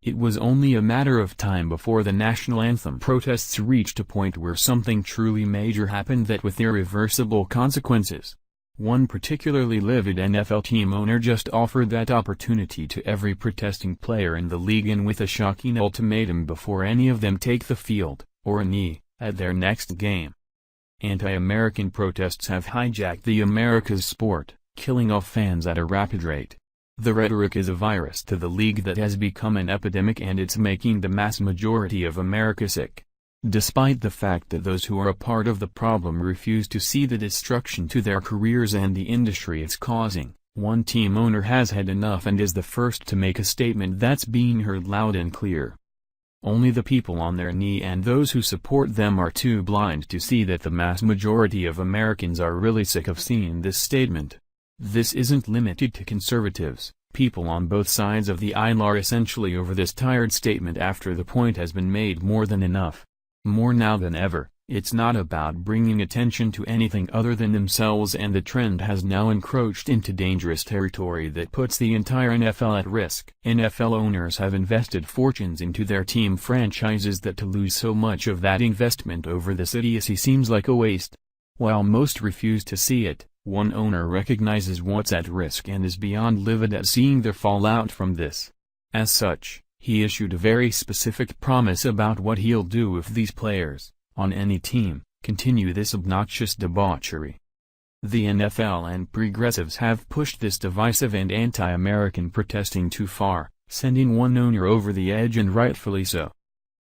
It was only a matter of time before the national anthem protests reached a point where something truly major happened, that with irreversible consequences. One particularly livid NFL team owner just offered that opportunity to every protesting player in the league, and with a shocking ultimatum before any of them take the field, or a knee, at their next game. Anti-American protests have hijacked the America's sport, killing off fans at a rapid rate. The rhetoric is a virus to the league that has become an epidemic, and it's making the mass majority of America sick. Despite the fact that those who are a part of the problem refuse to see the destruction to their careers and the industry it's causing, one team owner has had enough and is the first to make a statement that's being heard loud and clear. Only the people on their knee and those who support them are too blind to see that the mass majority of Americans are really sick of seeing this statement. This isn't limited to conservatives. People on both sides of the aisle are essentially over this tired statement after the point has been made more than enough. More now than ever, it's not about bringing attention to anything other than themselves, and the trend has now encroached into dangerous territory that puts the entire NFL at risk. NFL owners have invested fortunes into their team franchises that to lose so much of that investment over this idiocy seems like a waste. While most refuse to see it, one owner recognizes what's at risk and is beyond livid at seeing the fallout from this. As such, he issued a very specific promise about what he'll do if these players, on any team, continue this obnoxious debauchery. The NFL and progressives have pushed this divisive and anti-American protesting too far, sending one owner over the edge, and rightfully so.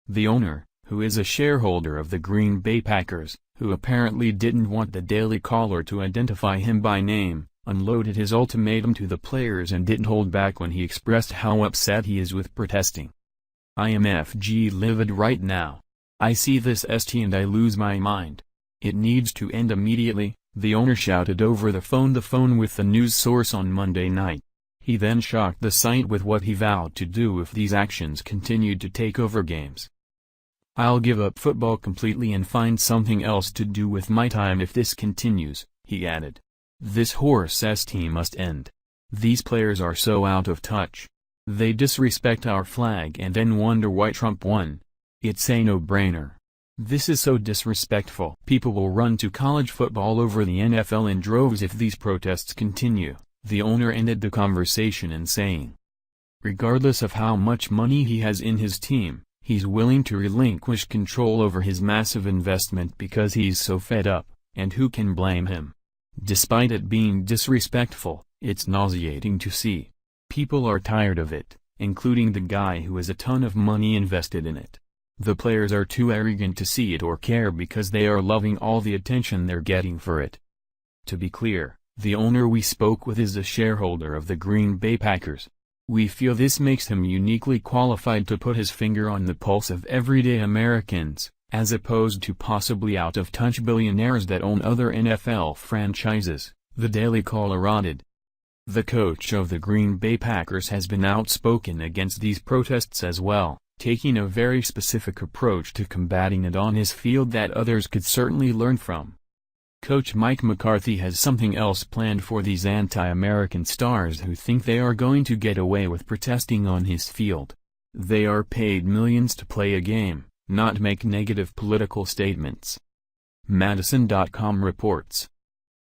The owner, who is a shareholder of the Green Bay Packers, who apparently didn't want the Daily Caller to identify him by name, unloaded his ultimatum to the players and didn't hold back when he expressed how upset he is with protesting. "I am livid right now. I see this st and I lose my mind. It needs to end immediately," the owner shouted over the phone with the news source on Monday night. He then shocked the site with what he vowed to do if these actions continued to take over games. "I'll give up football completely and find something else to do with my time if this continues," he added. "This horse st must end. These players are so out of touch. They disrespect our flag and then wonder why Trump won. It's a no-brainer. This is so disrespectful. People will run to college football over the NFL in droves if these protests continue," the owner ended the conversation in saying. Regardless of how much money he has in his team, he's willing to relinquish control over his massive investment because he's so fed up, and who can blame him? Despite it being disrespectful, it's nauseating to see. People are tired of it, including the guy who has a ton of money invested in it. The players are too arrogant to see it or care because they are loving all the attention they're getting for it. To be clear, the owner we spoke with is a shareholder of the Green Bay Packers. We feel this makes him uniquely qualified to put his finger on the pulse of everyday Americans, as opposed to possibly out-of-touch billionaires that own other NFL franchises, the Daily Caller added. The coach of the Green Bay Packers has been outspoken against these protests as well, taking a very specific approach to combating it on his field that others could certainly learn from. Coach Mike McCarthy has something else planned for these anti-American stars who think they are going to get away with protesting on his field. They are paid millions to play a game, not make negative political statements. Madison.com reports.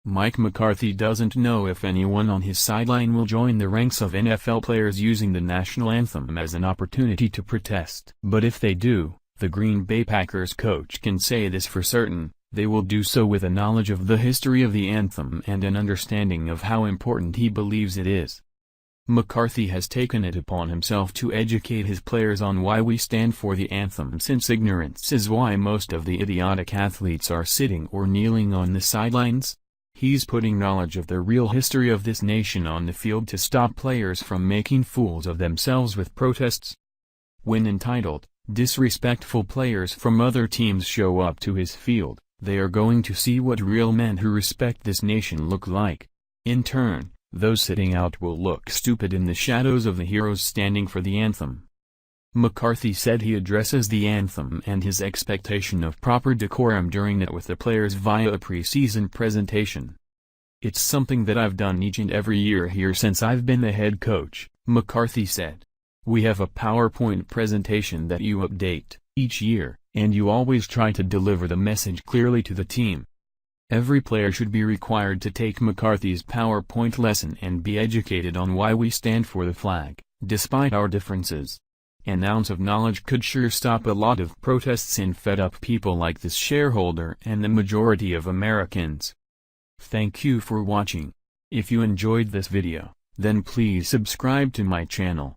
Mike McCarthy doesn't know if anyone on his sideline will join the ranks of NFL players using the national anthem as an opportunity to protest. But if they do, the Green Bay Packers coach can say this for certain: they will do so with a knowledge of the history of the anthem and an understanding of how important he believes it is. McCarthy has taken it upon himself to educate his players on why we stand for the anthem, since ignorance is why most of the idiotic athletes are sitting or kneeling on the sidelines. He's putting knowledge of the real history of this nation on the field to stop players from making fools of themselves with protests. When entitled, disrespectful players from other teams show up to his field, they are going to see what real men who respect this nation look like. In turn, those sitting out will look stupid in the shadows of the heroes standing for the anthem. McCarthy said he addresses the anthem and his expectation of proper decorum during it with the players via a preseason presentation. "It's something that I've done each and every year here since I've been the head coach," McCarthy said. We have a PowerPoint presentation that you update each year, and you always try to deliver the message clearly to the team. Every player should be required to take McCarthy's PowerPoint lesson and be educated on why we stand for the flag, despite our differences. An ounce of knowledge could sure stop a lot of protests and fed up people like this shareholder and the majority of Americans. Thank you for watching. If you enjoyed this video, then please subscribe to my channel.